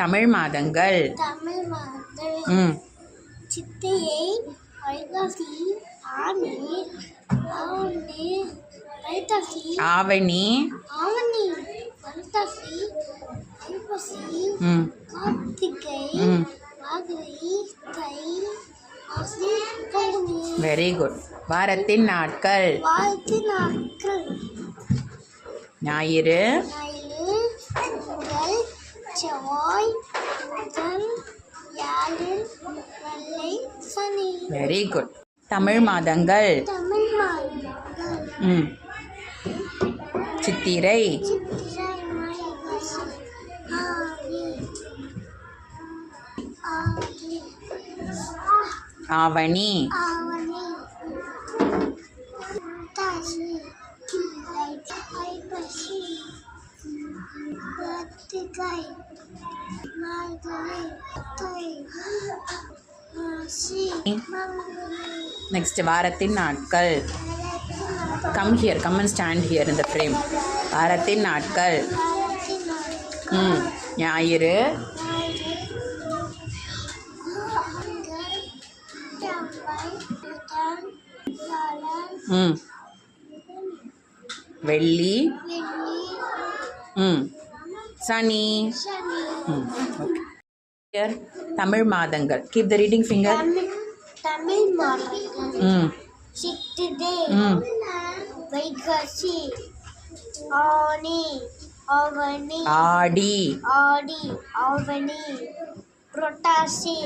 தமிழ் மாதங்கள். ம் சித்திரை, வைகாசி, ஆனி, ஆவணி, வைகாசி, ஐப்பசி, கார்த்திகை, மார்கழி, தை, மாசி, பங்குனி. Very good. வாரத்தின் நாட்கள். ஞாயிறு, திங்கள், செவ்வாய், புதன், வியாழன், வெள்ளி, சனி. Very good. தமிழ் மாதங்கள். சித்திரை, ஆவணி, நெக்ஸ்ட் வாரத்தின் நாட்கள். Come here, come and stand here in the frame. வாரத்தின் நாட்கள். ஞாயிறு, வெள்ளி, சனி. ஹியர் தமிழ் மாதங்கள். Keep the reading finger. Tamil மாதங்கள். சித்திரை, வைகாசி, ஆனி, ஆவணி, ஆடி, ஆவணி, புரட்டாசி,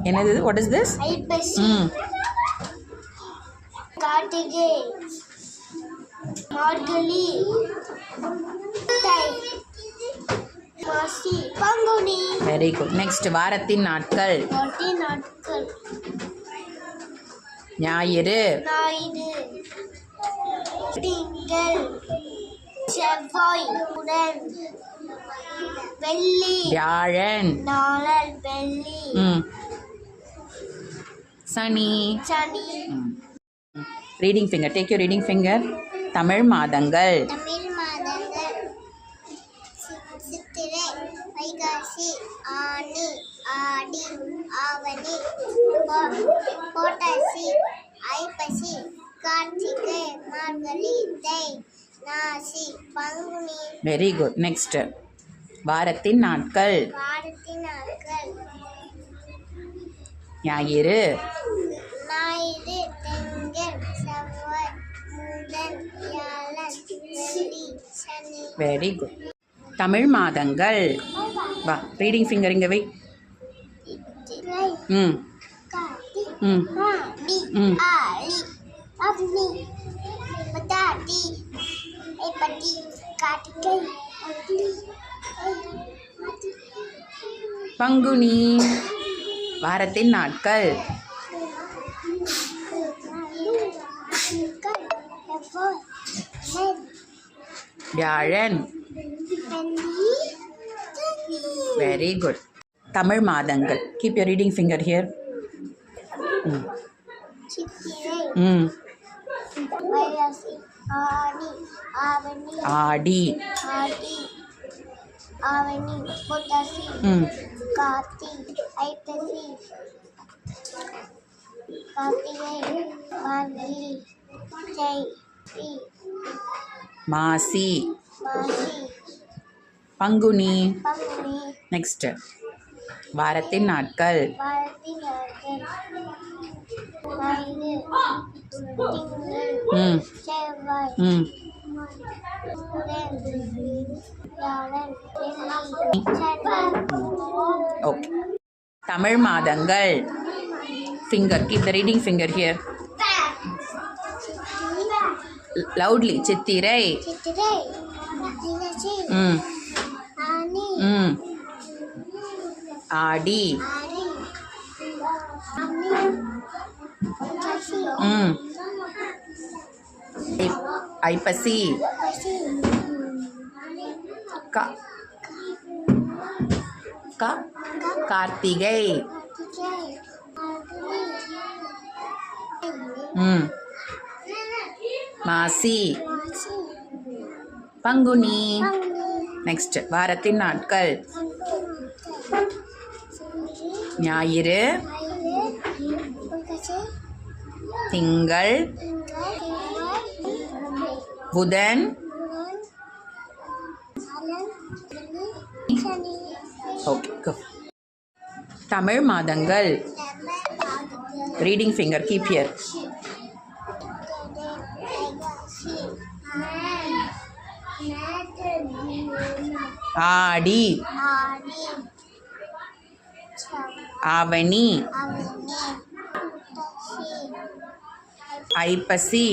என்னது? What is this? ஐப்பசி, கார்த்திகை, மார்கழி, தை, மாசி, பங்குனி. Very good. நெக்ஸ்ட் வாரத்தின் நாட்கள். ஞாயிறு, திங்கள், செவ்வாய், புதன், வெள்ளி, வியாழன், வெள்ளி, சனி. Reading finger. Take your reading finger. Tamil மாதங்கள். சித்திரை, வைகாசி, ஆனி, ஆடி, ஆவணி, புரட்டாசி, ஐப்பசி, கார்த்திகை, மார்கழி, தை, மாசி, பங்குனி. Very good. நெக்ஸ்ட் வாரத்தின் நாட்கள். ஞாயிறு, திங்கள், செவ்வாய், புதன், வியாழன், வெள்ளி, சனி. Very good. தமிழ் மாதங்கள். வா, ரீடிங் ஃபிங்கர் இங்கே வை. பங்குனி. வாரத்தின் நாட்கள். வியாழன். Very good. தமிழ் மாதங்கள். Keep your reading finger here. ஆடி, ஆவணி, புரட்டாசி, கார்த்திகை, ஐப்பசி, மார்கழி, தை, மாசி, பங்குனி. நெக்ஸ்ட் வாரத்தின் நாட்கள். செவ்வாய், ஓகே. தமிழ் மாதங்கள். Finger. Keep the reading finger here. Loudly. சித்திரை, ஆடி, ஐப்பசி, கார்த்திகை, மாசி, பங்குனி. நெக்ஸ்ட் வாரத்தின் நாட்கள் ஞாயிறு, திங்கள், புதன், ஓகே. தமிழ் மாதங்கள். Reading finger keep here. ஆடி, ஆவணி, ஐப்பசி,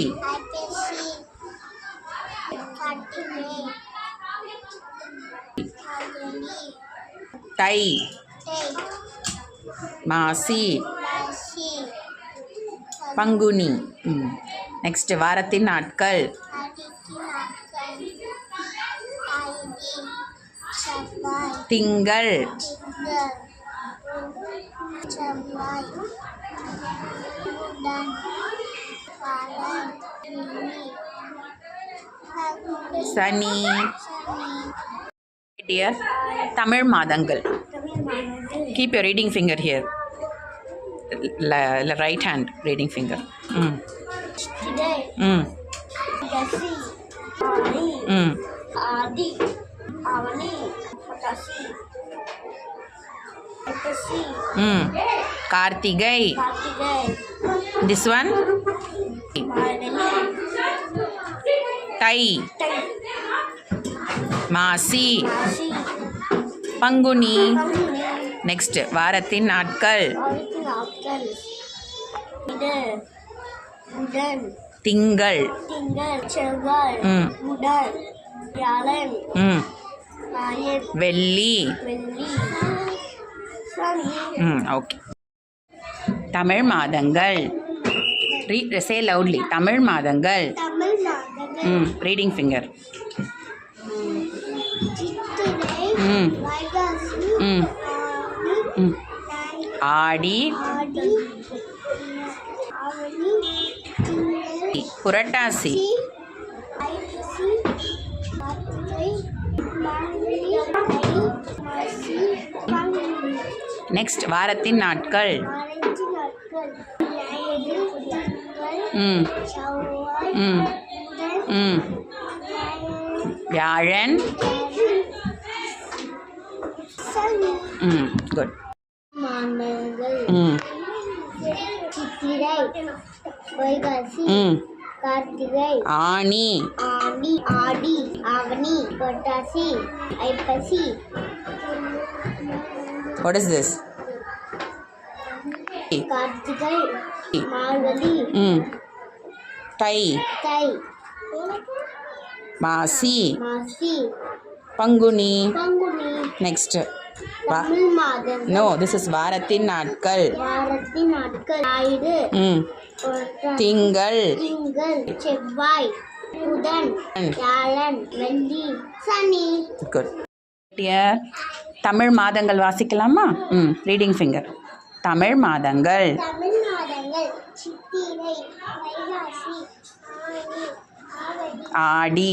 தை, மாசி, பங்குனி. நெக்ஸ்ட் வாரத்தின் நாட்கள் திங்கள், சனி. Dear, தமிழ் மாதங்கள். Keep your reading finger here. Right hand reading finger. आदि, आवनी, पटासी, ऐपसी, कार्तिकै. This one தை, மாசி, பங்குனி. நெக்ஸ்ட் வாரத்தின் நாட்கள் திங்கள், செவ்வாய், புதன், வியாழன், ஞாயிறு, வெள்ளி. சனி. ஓகே. தமிழ் மாதங்கள். Say loudly. தமிழ் மாதங்கள். Reading finger. ஆடி, புரட்டாசி, நெக்ஸ்ட் வாரத்தின் நாட்கள் வியாழன். குட். சித்திரை, வைகாசி, கார்த்திகை, ஆனி, ஆடி, ஆவணி, புரட்டாசி, ஐப்பசி. What is this? கார்த்திகை, மார்கழி, தை, மாசி, பங்குனி. நெக்ஸ்ட் நோ, திஸ் இஸ் வாரத்தின் நாட்கள். ஞாயிறு, திங்கள், செவ்வாய், புதன், வியாழன், வெள்ளி, சனி. குட். டியர், தமிழ் மாதங்கள் வாசிக்கலாமா? Reading finger. தமிழ் மாதங்கள் சித்திரை, வைகாசி, ஆடி,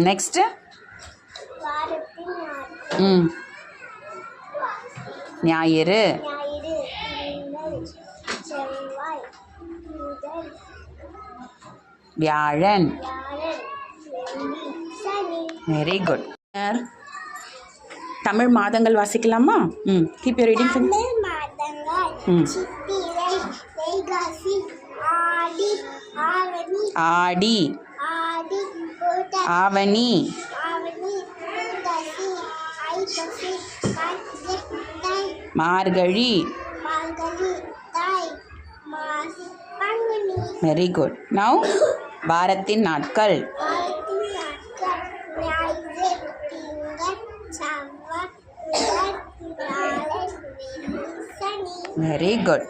நெக்ஸ்ட் ஞாயிறு, வியாழன். Very good. தமிழ் மாதங்கள் வாசிக்கலாமா? Keep your reading finger. சித்திரை, வைகாசி, ஆடி, ஆவணி, மார்கழி. Very good. நவ் வாரத்தின் நாட்கள் very good.